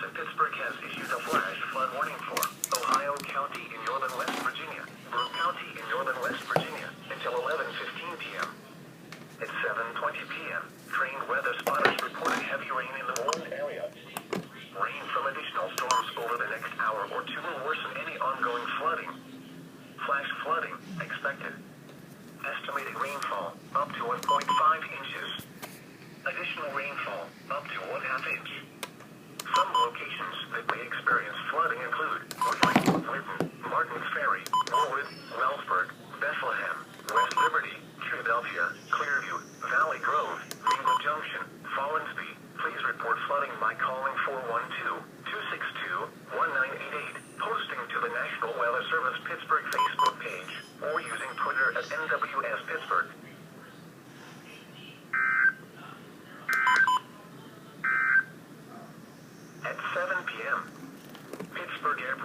in Pittsburgh has issued a flash flood warning for Ohio County in northern West Virginia, Brooke County in northern West Virginia, until 11:15 p.m. At 7:20 p.m., trained weather spotters reported heavy rain in the warned area. Rain from additional storms over the next hour or two will worsen any ongoing flooding. Flash flooding expected. Estimated rainfall up to 1.5 inches. Additional rainfall up to 1/2 inch. Some locations that may experience flooding include Woodland, Lytton, Martins Ferry, Woolwood, Wellsburg, Bethlehem, West Liberty, Philadelphia, Clearview, Valley Grove, Greenville Junction, Follansbee. Please report flooding by calling 412-262-1988, posting to the National Weather Service Pittsburgh Facebook page, or using Twitter at NWS Pittsburgh. At 7 p.m., Pittsburgh Airport.